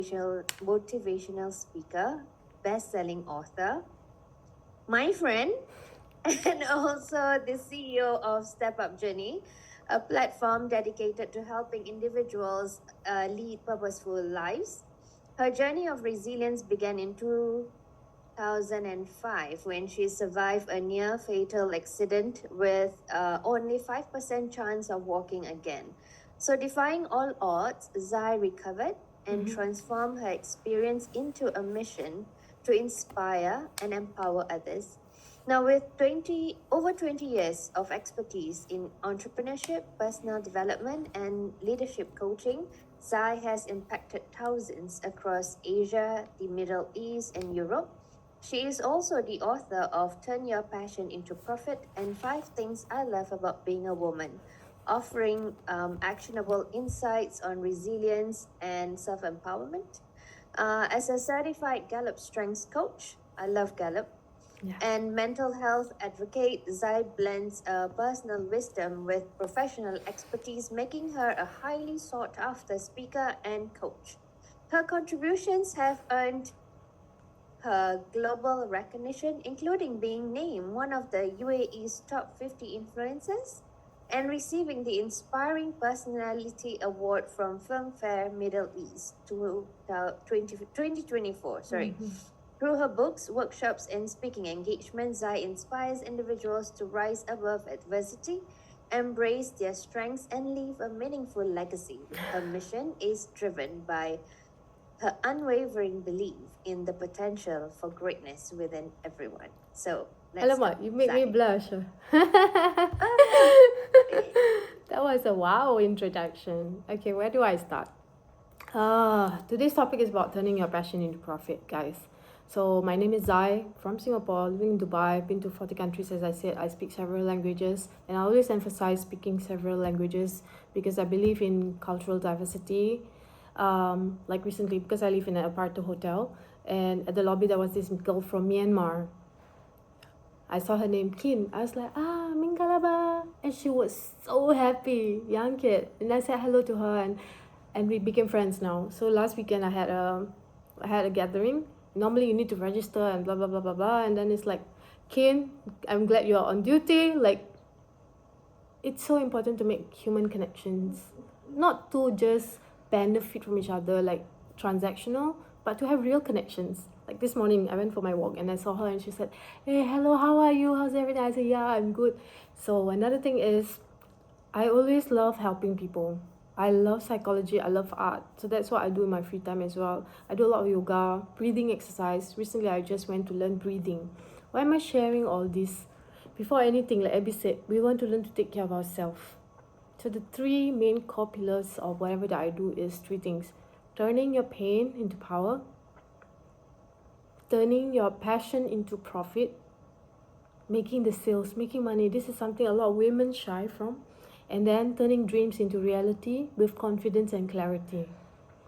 motivational speaker, best-selling author, my friend, and also the CEO of Step Up Journey, a platform dedicated to helping individuals lead purposeful lives. Her journey of resilience began in 2005 when she survived a near fatal accident with only 5% chance of walking again. So, defying all odds, Zai recovered and transformed her experience into a mission to inspire and empower others. Now, with over 20 years of expertise in entrepreneurship, personal development, and leadership coaching, Zai has impacted thousands across Asia, the Middle East, and Europe. She is also the author of Turn Your Passion into Profit and 5 Things I Love About Being a Woman, offering actionable insights on resilience and self empowerment. As a certified Gallup Strengths Coach, I love Gallup, and mental health advocate, Zai blends personal wisdom with professional expertise, making her a highly sought after speaker and coach. Her contributions have earned her global recognition, including being named one of the UAE's top 50 influencers and receiving the Inspiring Personality Award from Filmfare Middle East 2024. Through her books, workshops, and speaking engagements, Zai inspires individuals to rise above adversity, embrace their strengths, and leave a meaningful legacy. Her mission is driven by her unwavering belief in the potential for greatness within everyone. So, let's Alamak, start. you make me Zai. blush. That was a wow introduction. Okay, where do I start? Today's topic is about turning your passion into profit, guys. So my name is Zai from Singapore, living in Dubai. Been to 40 countries, as I said. I speak several languages, and I always emphasize speaking several languages because I believe in cultural diversity. Like recently, because I live in an apartment hotel, and at the lobby there was this girl from Myanmar. I saw her name Kim. I was like, Mingalaba. And she was so happy, young kid. And I said hello to her, and we became friends now. So last weekend I had a gathering. Normally you need to register and blah blah blah blah blah. And then it's like, Kim, I'm glad you're on duty. Like, it's so important to make human connections, not to just benefit from each other like transactional, but to have real connections. Like this morning I went for my walk and I saw her and she said, hey, hello, how are you, how's everything? I said, yeah, I'm good. So another thing is, I always love helping people. I love psychology, I love art, so that's what I do in my free time as well. I do a lot of yoga, breathing exercise. Recently I just went to learn breathing. Why am I sharing all this? Before anything, like Abby said, we want to learn to take care of ourselves. So the 3 main core pillars of whatever that I do is 3 things: turning your pain into power, turning your passion into profit, making the sales, making money. This is something a lot of women shy from. And then turning dreams into reality with confidence and clarity.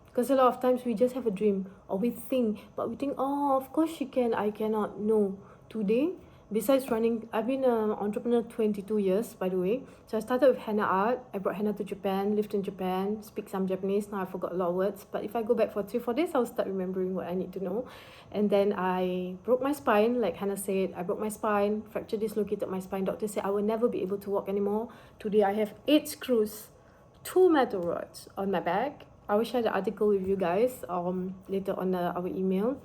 Because a lot of times we just have a dream, or we think, but we think, oh, of course she can, I cannot. No. Today, besides running, I've been an entrepreneur 22 years, by the way. So I started with henna art. I brought henna to Japan, lived in Japan, speak some Japanese. Now I forgot a lot of words, but if I go back for 3-4 days, I'll start remembering what I need to know. And then I broke my spine, like Hannah said. I broke my spine, fracture dislocated my spine. Doctor said I will never be able to walk anymore. Today I have 8 screws, 2 metal rods on my back. I will share the article with you guys later on our email.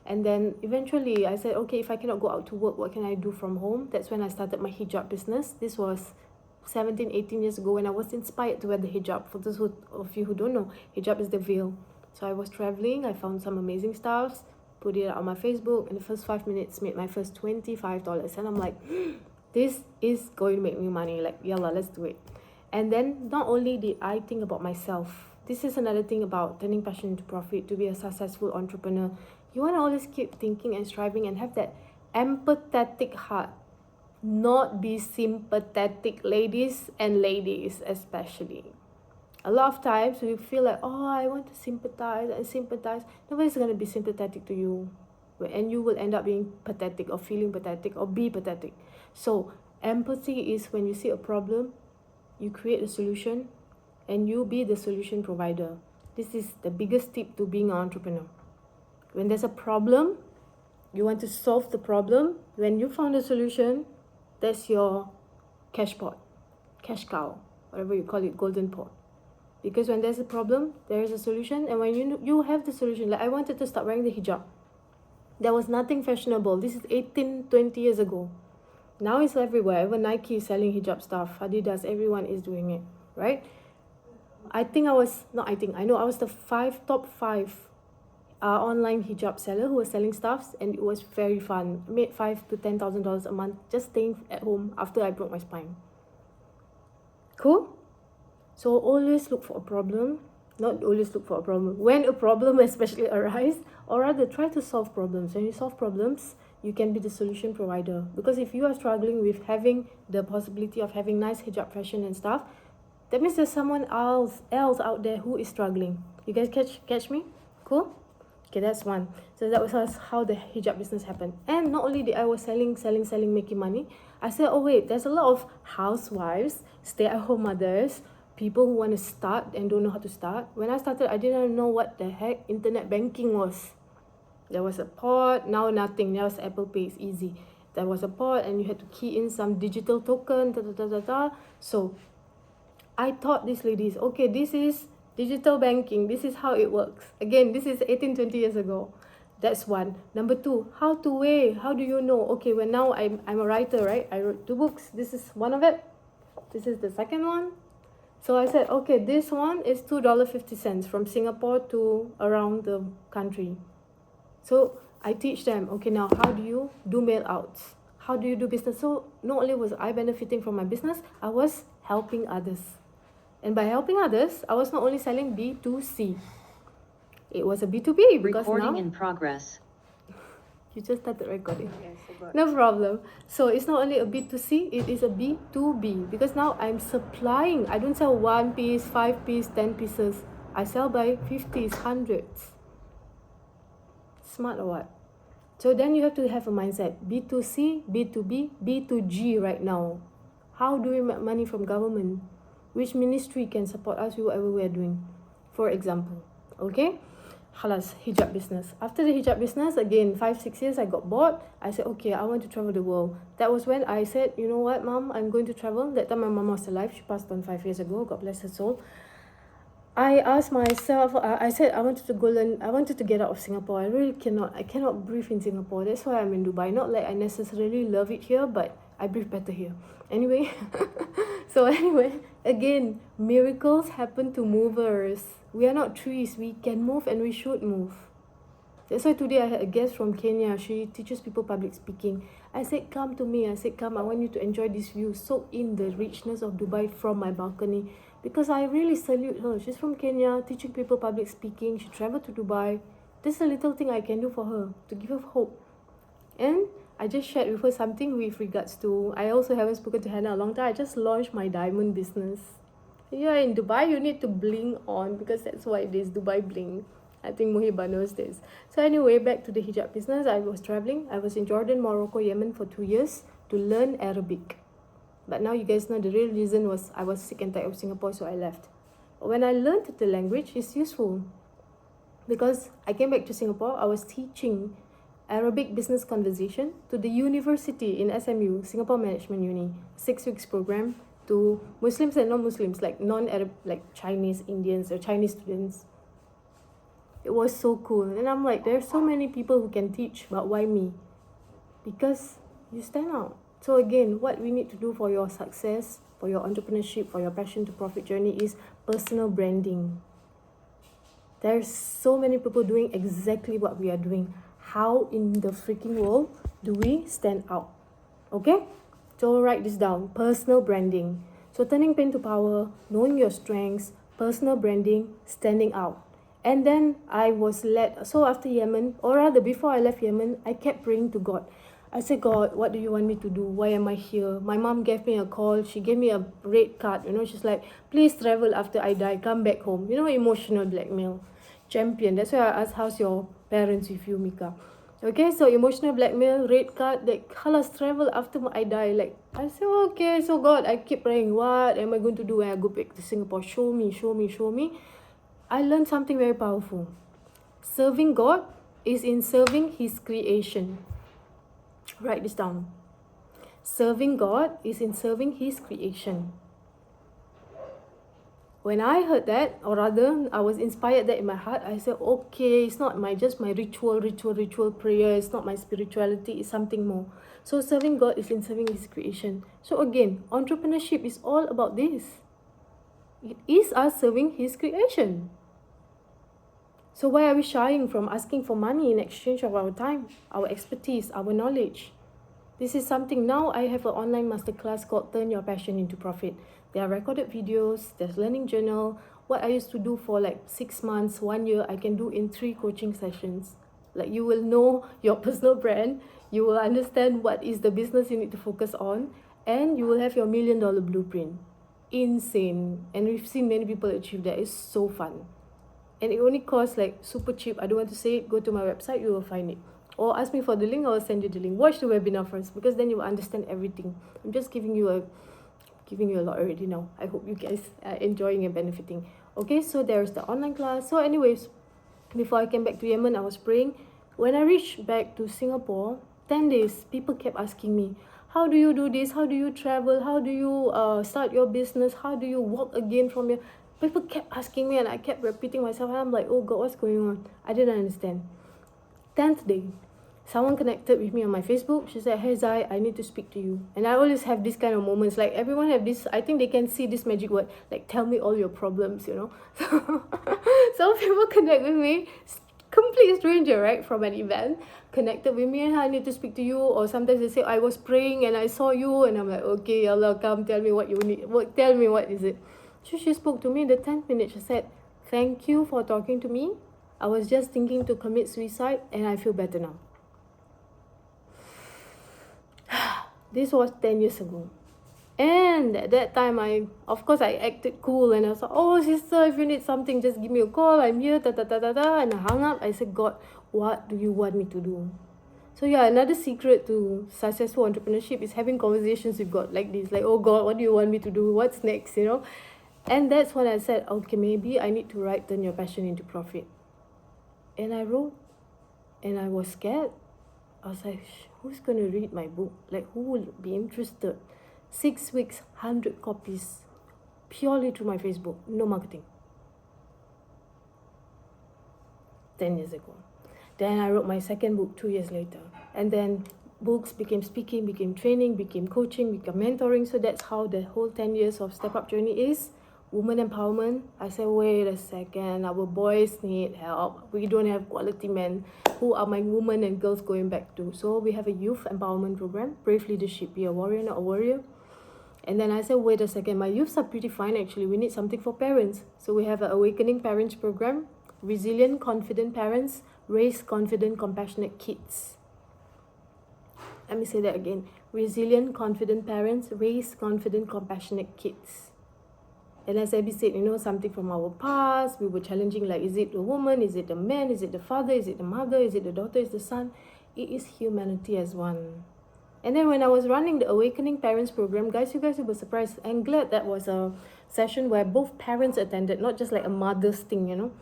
And then eventually I said, okay, if I cannot go out to work, what can I do from home? That's when I started my hijab business. This was 17-18 years ago when I was inspired to wear the hijab. For those of you who don't know, hijab is the veil. So I was traveling, I found some amazing stuffs, put it on my Facebook, and the first 5 minutes made my first $25. And I'm like, this is going to make me money. Like, yalla, let's do it. And then not only did I think about myself, this is another thing about turning passion into profit. To be a successful entrepreneur, you want to always keep thinking and striving and have that empathetic heart, not be sympathetic, ladies especially. A lot of times we feel like, oh, I want to sympathize. Nobody's going to be sympathetic to you, and you will end up being pathetic or feeling pathetic or be pathetic. So empathy is when you see a problem, you create a solution, and you be the solution provider. This is the biggest tip to being an entrepreneur. When there's a problem, you want to solve the problem. When you found a solution, that's your cash pot, cash cow, whatever you call it, golden pot. Because when there's a problem, there is a solution. And when you have the solution, like I wanted to start wearing the hijab. There was nothing fashionable. This is 18, 20 years ago. Now it's everywhere. Even Nike is selling hijab stuff. Adidas, everyone is doing it, right? I know I was the top five online hijab seller who was selling stuffs, and it was very fun. I made $5,000 to $10,000 a month just staying at home after I broke my spine. Cool? So always look for a problem. Not always look for a problem. When a problem especially arises, or rather try to solve problems. When you solve problems, you can be the solution provider. Because if you are struggling with having the possibility of having nice hijab fashion and stuff, that means there's someone else out there who is struggling. You guys catch me? Cool? Okay, that's one. So that was how the hijab business happened. And not only did I was selling, making money, I said, oh wait, there's a lot of housewives, stay-at-home mothers, people who want to start and don't know how to start. When I started, I didn't know what the heck internet banking was. There was a port, now nothing. Now it's Apple Pay, it's easy. There was a port and you had to key in some digital token, So I taught these ladies, okay, this is digital banking, this is how it works. Again, this is 18, 20 years ago. That's one. Number two, how to weigh. How do you know? Okay, well now I'm a writer, right? I wrote 2 books. This is one of it. This is the second one. So I said, okay, this one is $2.50 from Singapore to around the country. So I teach them, okay, now how do you do mail outs? How do you do business? So not only was I benefiting from my business, I was helping others. And by helping others, I was not only selling B2C. It was a B2B because Recording now... in progress. You just started recording. Yeah, I forgot. No problem. So it's not only a B2C, it is a B2B. Because now I'm supplying. I don't sell 1 piece, 5 pieces, 10 pieces. I sell by 50s, hundreds. Smart or what? So then you have to have a mindset. B2C, B2B, B2G right now. How do we make money from government? Which ministry can support us with whatever we are doing? For example. Okay? Halas, hijab business. After the hijab business, again, 5-6 years, I got bored. I said, okay, I want to travel the world. That was when I said, you know what, Mom, I'm going to travel. That time my mom was alive. She passed on 5 years ago. God bless her soul. I asked myself, I said I wanted to go learn, I wanted to get out of Singapore. I cannot breathe in Singapore. That's why I'm in Dubai. Not like I necessarily love it here, but I breathe better here. Anyway, again, miracles happen to movers. We are not trees. We can move and we should move. That's why today I had a guest from Kenya. She teaches people public speaking. I said, come to me. I said, come, I want you to enjoy this view. Soak in the richness of Dubai from my balcony. Because I really salute her. She's from Kenya, teaching people public speaking. She traveled to Dubai. This is a little thing I can do for her, to give her hope. And I just shared with her something with regards to, I also haven't spoken to Hannah a long time. I just launched my diamond business. Yeah, in Dubai, you need to bling on because that's why it is Dubai bling. I think Muhibah knows this. So anyway, back to the hijab business. I was traveling. I was in Jordan, Morocco, Yemen for 2 years to learn Arabic. But now you guys know the real reason was I was sick and tired of Singapore, so I left. When I learned the language, it's useful. Because I came back to Singapore, I was teaching Arabic business conversation to the university in SMU, Singapore Management Uni, 6 weeks program to Muslims and non-Muslims, like non-Arab, like Chinese, Indians, or Chinese students. It was so cool. And I'm like, there's so many people who can teach, but why me? Because you stand out. So again, what we need to do for your success, for your entrepreneurship, for your passion to profit journey is personal branding. There's so many people doing exactly what we are doing. How in the freaking world do we stand out? Okay? So write this down. Personal branding. So turning pain to power, knowing your strengths, personal branding, standing out. And then I was led. So after Yemen, or rather before I left Yemen, I kept praying to God. I said, God, what do you want me to do? Why am I here? My mom gave me a call. She gave me a red card. She's like, please travel after I die. Come back home. Emotional blackmail. Champion. That's why I asked, how's your parents with you, Mika? Okay, so emotional blackmail, red card, like, halas, travel after I die. Like, I said, okay, so God, I keep praying. What am I going to do when I go back to Singapore? Show me. I learned something very powerful. Serving God is in serving His creation. Write this down. Serving God is in serving His creation. When I heard that, or rather, I was inspired that in my heart, I said, okay, it's not just my ritual prayer, it's not my spirituality, it's something more. So serving God is in serving His creation. So again, entrepreneurship is all about this. It is us serving His creation. So why are we shying from asking for money in exchange of our time, our expertise, our knowledge? This is something. Now I have an online masterclass called Turn Your Passion into Profit. There are recorded videos, there's learning journal. What I used to do for like 6 months, 1 year, I can do in 3 coaching sessions. Like, you will know your personal brand, you will understand what is the business you need to focus on, and you will have your $1 million blueprint. Insane. And we've seen many people achieve that. It's so fun. And it only costs like super cheap. I don't want to say it. Go to my website, you will find it. Or ask me for the link, I will send you the link. Watch the webinar first, because then you will understand everything. I'm just giving you a lot already now. I hope you guys are enjoying and benefiting. Okay, so there's the online class. So anyways, before I came back to Yemen, I was praying. When I reached back to Singapore, 10 days, people kept asking me, how do you do this? How do you travel? How do you start your business? How do you walk again from your... People kept asking me, and I kept repeating myself. And I'm like, oh God, what's going on? I didn't understand. 10th day, someone connected with me on my Facebook. She said, hey Zai, I need to speak to you. And I always have this kind of moments. Like, everyone have this, I think they can see this magic word, like, tell me all your problems, you know. So people connect with me, complete stranger, right, from an event, connected with me, and I need to speak to you. Or sometimes they say, I was praying and I saw you, and I'm like, okay, Allah, come tell me what you need. Tell me what is it. So she spoke to me in the 10th minute. She said, thank you for talking to me. I was just thinking to commit suicide, and I feel better now. This was 10 years ago. And at that time, I acted cool, and I was like, oh sister, if you need something, just give me a call, I'm here, and I hung up. I said, God, what do you want me to do? So yeah, another secret to successful entrepreneurship is having conversations with God like this. Like, oh God, what do you want me to do? What's next, you know? And that's when I said, okay, maybe I need to write Turn Your Passion into Profit. And I wrote, and I was scared. I was like, who's going to read my book? Like, who will be interested? 6 weeks, 100 copies, purely through my Facebook, no marketing. 10 years ago. Then I wrote my second book 2 years later. And then books became speaking, became training, became coaching, became mentoring. So that's how the whole 10 years of Step Up journey is. Woman empowerment. I said, wait a second, our boys need help. We don't have quality men. Who are my women and girls going back to? So we have a youth empowerment program, Brave Leadership, Be a Warrior, Not a Warrior. And then I said, wait a second, my youths are pretty fine actually. We need something for parents. So we have an Awakening Parents program, Resilient, Confident Parents, Raise Confident, Compassionate Kids. Let me say that again. Resilient, confident parents, raise confident, compassionate kids. And as Abby said, you know, something from our past, we were challenging, like, is it the woman, is it the man, is it the father, is it the mother, is it the daughter, is the son? It is humanity as one. And then when I was running the Awakening Parents program, guys, you guys will be surprised. I'm glad that was a session where both parents attended, not just like a mother's thing, you know.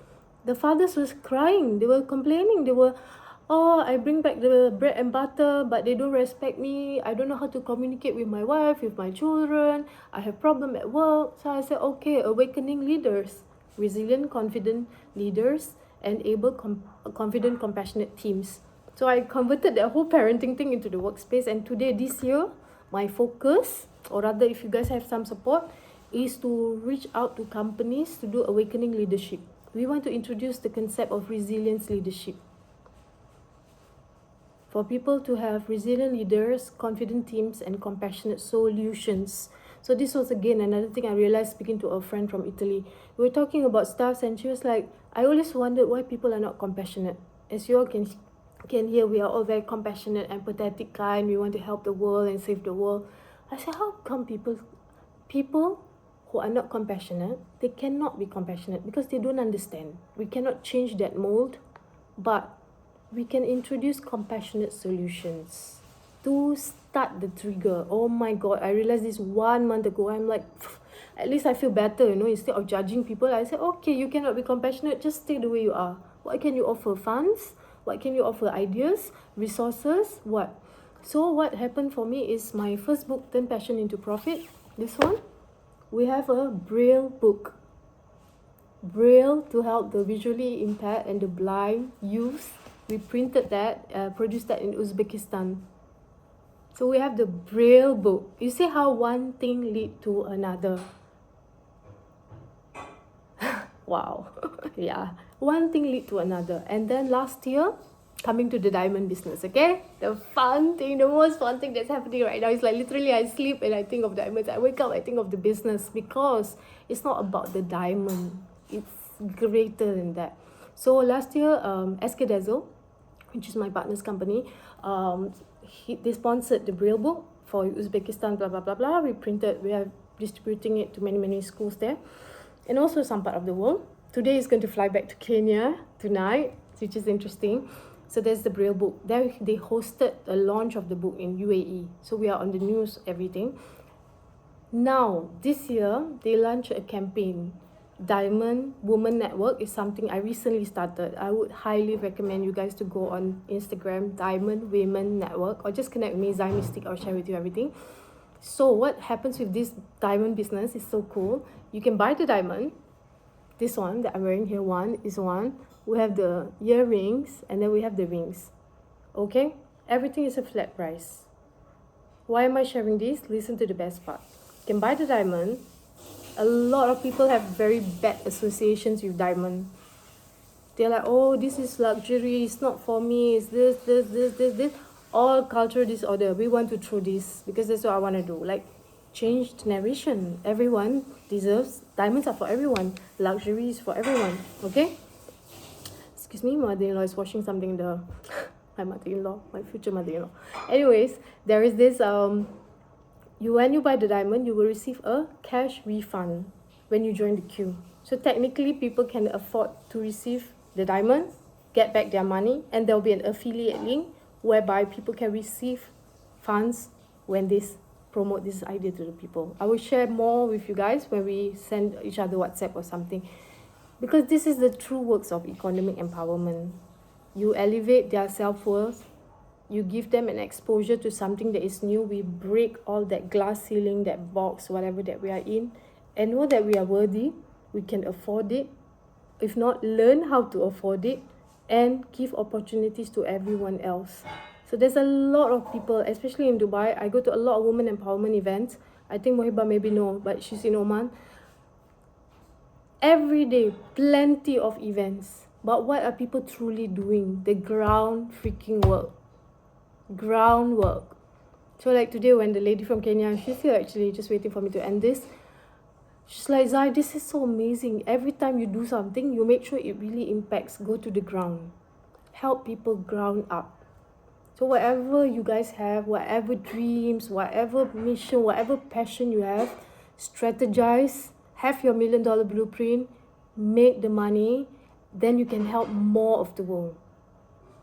The fathers was crying, they were complaining, they were, oh, I bring back the bread and butter, but they don't respect me. I don't know how to communicate with my wife, with my children. I have problem at work. So I said, okay, awakening leaders, resilient, confident leaders, and confident, compassionate teams. So I converted that whole parenting thing into the workspace. And today, this year, my focus, or rather, if you guys have some support, is to reach out to companies to do awakening leadership. We want to introduce the concept of resilience leadership. For people to have resilient leaders, confident teams, and compassionate solutions. So this was again another thing I realized speaking to a friend from Italy. We were talking about stuff, and she was like, I always wondered why people are not compassionate. As you all can hear, we are all very compassionate, empathetic, kind. We want to help the world and save the world. I said, how come people who are not compassionate, they cannot be compassionate because they don't understand. We cannot change that mold, but we can introduce compassionate solutions. 2 steps start the trigger. Oh my god, I realized this 1 month ago. I'm like, at least I feel better, instead of judging people. I said, okay, you cannot be compassionate, just stay the way you are. What can you offer? Funds? What can you offer? Ideas? Resources? What? So what happened for me is my first book turned passion into profit. This one, we have a Braille book. Braille to help the visually impaired and the blind use. We printed that, produced that in Uzbekistan. So we have the Braille book. You see how one thing lead to another. Wow. Yeah. One thing lead to another. And then last year, coming to the diamond business, okay? The most fun thing that's happening right now is like literally I sleep and I think of diamonds. I wake up, I think of the business, because it's not about the diamond. It's greater than that. So last year, SK Dazzle, which is my partner's company, they sponsored the Braille book for Uzbekistan, blah, blah, blah, blah. We are distributing it to many, many schools there, and also some part of the world. Today is going to fly back to Kenya tonight, which is interesting. So there's the Braille book. There they hosted a launch of the book in UAE. So we are on the news, everything. Now, this year, they launched a campaign. Diamond Woman Network is something I recently started. I would highly recommend you guys to go on Instagram, Diamond Women Network, or just connect with me, Zai Mystic. I'll share with you everything. So what happens with this diamond business is so cool. You can buy the diamond. This one that I'm wearing here, one. We have the earrings, and then we have the rings. Okay? Everything is a flat price. Why am I sharing this? Listen to the best part. You can buy the diamond. A lot of people have very bad associations with diamond. They're like, oh, this is luxury, it's not for me, it's this. All cultural disorder. We want to throw this because that's what I want to do. Like, change the narration. Everyone deserves, diamonds are for everyone. Luxury is for everyone. Okay? Excuse me, my mother-in-law is washing something in the... my future mother-in-law. Anyways, there is this... when you buy the diamond, you will receive a cash refund when you join the queue. So technically, people can afford to receive the diamond, get back their money, and there will be an affiliate link whereby people can receive funds when they promote this idea to the people. I will share more with you guys when we send each other WhatsApp or something, because this is the true works of economic empowerment. You elevate their self-worth. You give them an exposure to something that is new. We break all that glass ceiling, that box, whatever that we are in, and know that we are worthy. We can afford it. If not, learn how to afford it and give opportunities to everyone else. So there's a lot of people, especially in Dubai. I go to a lot of women empowerment events. I think Mohiba maybe know, but she's in Oman. Every day, plenty of events. But what are people truly doing? The ground freaking work. Groundwork. So like today when the lady from Kenya, she's here actually just waiting for me to end this. She's like, Zai, this is so amazing. Every time you do something, you make sure it really impacts. Go to the ground. Help people ground up. So whatever you guys have, whatever dreams, whatever mission, whatever passion you have, strategize, have your $1 million blueprint, make the money, then you can help more of the world.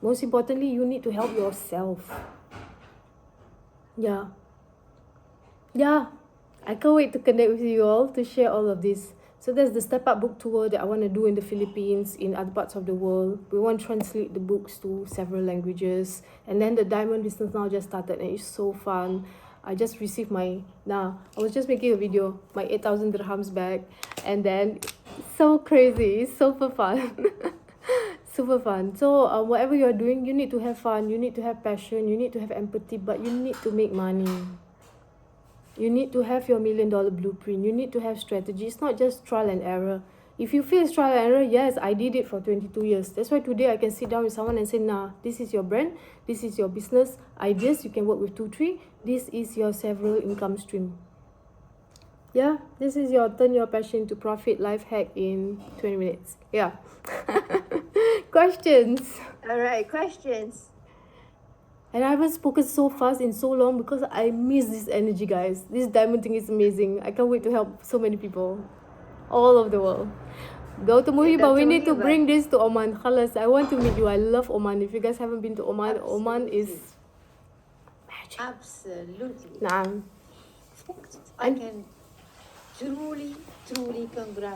Most importantly, you need to help yourself. Yeah. I can't wait to connect with you all to share all of this. So there's the Step Up book tour that I want to do in the Philippines, in other parts of the world. We want to translate the books to several languages. And then the diamond business now just started and it's so fun. I just received I was just making a video, my 8,000 dirhams back. And then, so crazy, it's super fun. Super fun. So whatever you're doing, you need to have fun, you need to have passion, you need to have empathy, but you need to make money. You need to have your $1 million blueprint. You need to have strategy. It's not just trial and error. If you feel it's trial and error, yes, I did it for 22 years. That's why today I can sit down with someone and say, nah, this is your brand, this is your business ideas, you can work with 2, 3, this is your several income stream. Yeah, this is your turn your passion into profit life hack in 20 minutes. Yeah. Questions? Alright, questions. And I haven't spoken so fast in so long because I miss this energy, guys. This diamond thing is amazing. I can't wait to help so many people all over the world. Dr. Muhiba, we need to bring this to Oman. Khalas, I want to meet you. I love Oman. If you guys haven't been to Oman, Oman is magic. Absolutely. نعم. I can truly congratulate